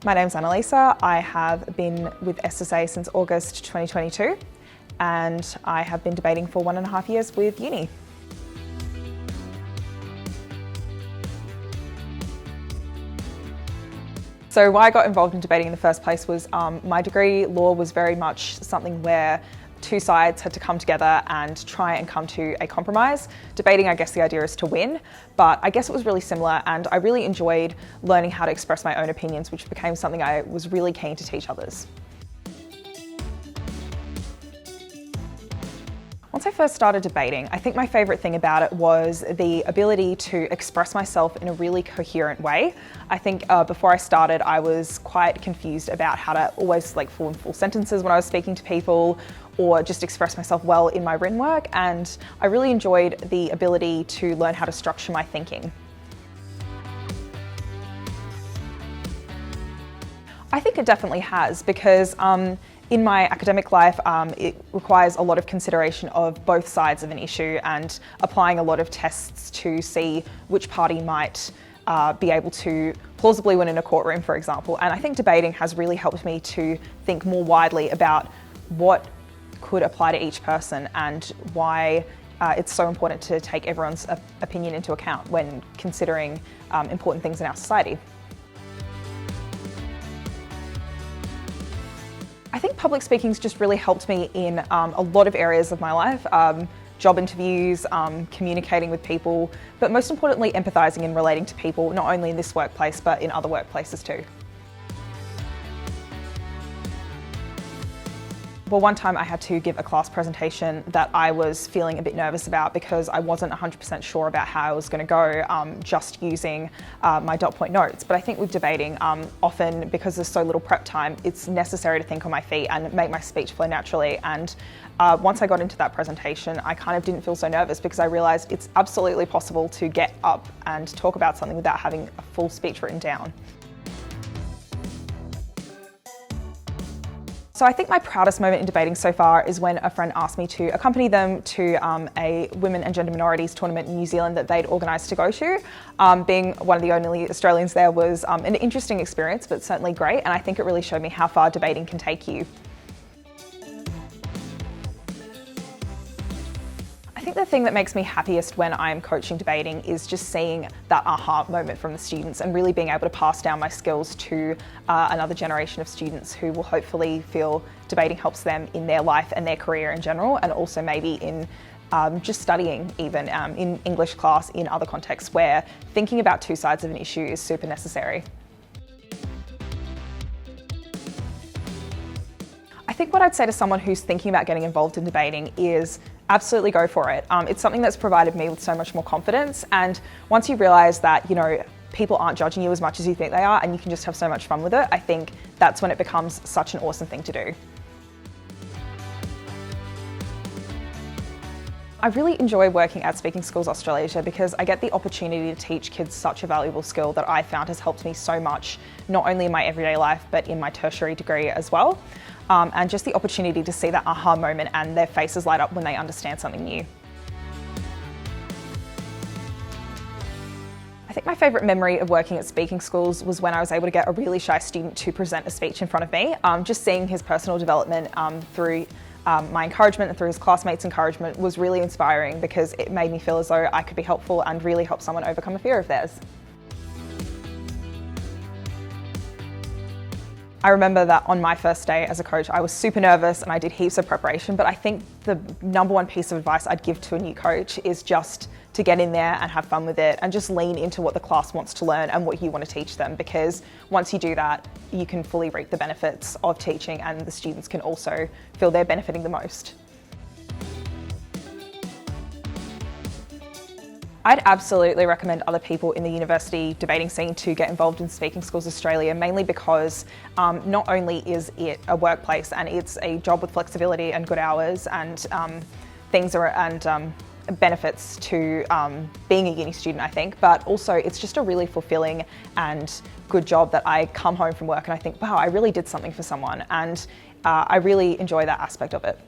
My name's Annalisa. I have been with SSA since August 2022 and I have been debating for 1.5 years with uni. So why I got involved in debating in the first place was my degree, law, was very much something where two sides had to come together and try and come to a compromise. Debating, I guess the idea is to win, but I guess it was really similar and I really enjoyed learning how to express my own opinions, which became something I was really keen to teach others. Once I first started debating, I think my favourite thing about it was the ability to express myself in a really coherent way. I think before I started, I was quite confused about how to always form full sentences when I was speaking to people or just express myself well in my written work, and I really enjoyed the ability to learn how to structure my thinking. I think it definitely has, because in my academic life, it requires a lot of consideration of both sides of an issue and applying a lot of tests to see which party might be able to plausibly win in a courtroom, for example. And I think debating has really helped me to think more widely about what could apply to each person and why it's so important to take everyone's opinion into account when considering important things in our society. I think public speaking's just really helped me in a lot of areas of my life. Job interviews, communicating with people, but most importantly empathizing and relating to people, not only in this workplace but in other workplaces too. Well, one time I had to give a class presentation that I was feeling a bit nervous about because I wasn't 100% sure about how I was going to go just using my dot point notes. But I think with debating, often because there's so little prep time, it's necessary to think on my feet and make my speech flow naturally. And once I got into that presentation, I kind of didn't feel so nervous because I realised it's absolutely possible to get up and talk about something without having a full speech written down. So I think my proudest moment in debating so far is when a friend asked me to accompany them to a women and gender minorities tournament in New Zealand that they'd organised to go to. Being one of the only Australians there was an interesting experience, but certainly great, and I think it really showed me how far debating can take you. I think the thing that makes me happiest when I'm coaching debating is just seeing that aha moment from the students and really being able to pass down my skills to another generation of students who will hopefully feel debating helps them in their life and their career in general, and also maybe in just studying even in English class, in other contexts where thinking about two sides of an issue is super necessary. I think what I'd say to someone who's thinking about getting involved in debating is absolutely go for it. It's something that's provided me with so much more confidence, and once you realise that, people aren't judging you as much as you think they are and you can just have so much fun with it, I think that's when it becomes such an awesome thing to do. I really enjoy working at Speaking Schools Australasia because I get the opportunity to teach kids such a valuable skill that I found has helped me so much, not only in my everyday life, but in my tertiary degree as well. And just the opportunity to see that aha moment and their faces light up when they understand something new. I think my favourite memory of working at Speaking Schools was when I was able to get a really shy student to present a speech in front of me. Just seeing his personal development through my encouragement and through his classmates' encouragement was really inspiring because it made me feel as though I could be helpful and really help someone overcome a fear of theirs. I remember that on my first day as a coach, I was super nervous and I did heaps of preparation, but I think the number one piece of advice I'd give to a new coach is just to get in there and have fun with it and just lean into what the class wants to learn and what you want to teach them, because once you do that, you can fully reap the benefits of teaching and the students can also feel they're benefiting the most. I'd absolutely recommend other people in the university debating scene to get involved in Speaking Schools Australia, mainly because not only is it a workplace and it's a job with flexibility and good hours and benefits to being a uni student, I think, but also it's just a really fulfilling and good job that I come home from work and I think, wow, I really did something for someone, and I really enjoy that aspect of it.